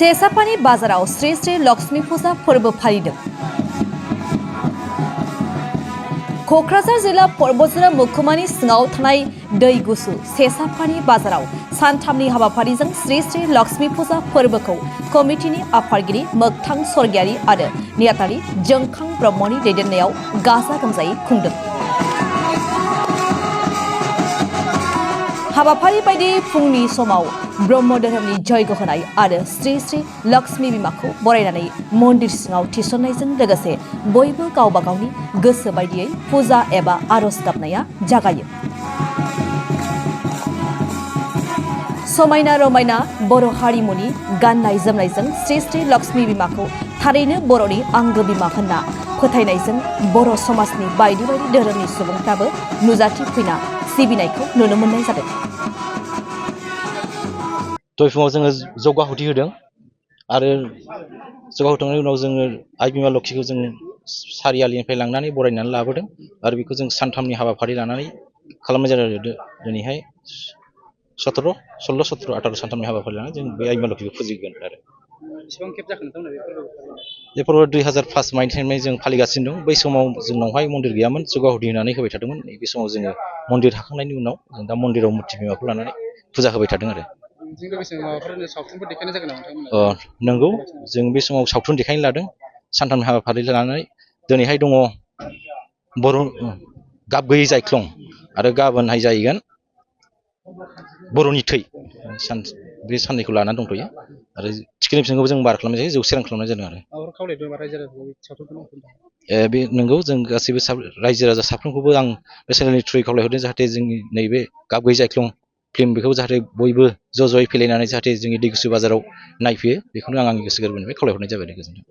सेसापानी बाजाराव श्री श्री लक्ष्मी फुजा फोरबो फालिदों। क'क्राझार जिल्ला पर्बतजरा महकुमानि सिङाव थानाय दै गुसु सेसापानी बाजाराव सानथामनि हाबाफारिजों श्री श्री लक्ष्मी फुजा फोरबोखौ कमिटिनि आफादगिरि मोगथां स्वर्गियारि आरो नेहाथारि जोंखां ब्रह्मनि दैदेननायाव गाजा गोमजायै खुंदों। हाबाफारि बायदि फुंनि समाव ब्रह्म धोरोमनि जयग होनाय आरो श्री श्री लक्ष्मी बिमाखौ बरायनानै मन्दिर सिङाव थिसननायजों लोगोसे बयबो गावबा गावनि गोसो बायदियै फुजा एबा आरज गाबनाया जागायो। समायना रमायना बर' हारिमुनि गाननाय जोमनायजों श्री श्री लक्ष्मी बिमाखौ थारैनो बर'नि आंगो बिमा होनना फोथायनायजों बर' समाजनि बायदि बायदि धोरोमनि सुबुंफ्राबो नुजाथि फैना सिबिनायखौ नुनो मोननाय जादों। दय फुङाव जोङो जौगाहुथि होदों आरो जौगाहोखांनायनि उनाव जोङो आइ बिमा लोक्षिखौ जों सारियालिनिफ्राय लांनानै बरायनानै लाबोदों आरो बेखौ जों सानथामनि हाबाफारि लानानै खालामनाय जादों। दिनैहाय 17, 16, 17, 18 सानथामनि हाबाफारि लानानै जों बे आइ बिमा लोक्षिखौ फुजिगोन आरो बेसेबां खेब जाखो नोंथांमोना बे फोरबो 2005 मायथाइनिफ्राय जों फालिगासिनो दं। बै समाव जोंनावहाय मन्दिर गैयामोन, जौगाहुथि होनानै होबाय थादोंमोन। बे समाव जोङो मन्दिर थाखांनायनि उनाव जों दा मन्दिराव मुर्ति बिमाखौ लानानै फुजा होबाय थादों आरो नंगौ, जों बे समाव सावथुन देखायनो लादों। सानथामनि हाबाफारि लानानै दिनैहाय दङ बर' गाब गैयै जायख्लं आरो गाबोनहाय जाहैगोन बर'नि थै। बे साननैखौ लानानै दंथ'यो आरो थिखिनि बिथिंखौबो जों बारा खालामनाय जायो, 100 रां खालामनाय जादों आरो बे नंगौ, जों गासैबो रायजो राजा साफ्रोमखौबो आं बे चेनेलनि थ्रुयै खावलायहरदों जाहाथे जोंनि नैबे गाब गैयै जायख्लं फिल्म बेखौ जाहाथे बयबो ज' ज'यै फैलायनानै जाहाथे जोंनि दै गुसु बाजाराव नायफैयो, बेखौनो आं आंनि गोसो गोरबोनिफ्राय खावलायहरनाय जाबाय। गोजोन्थों।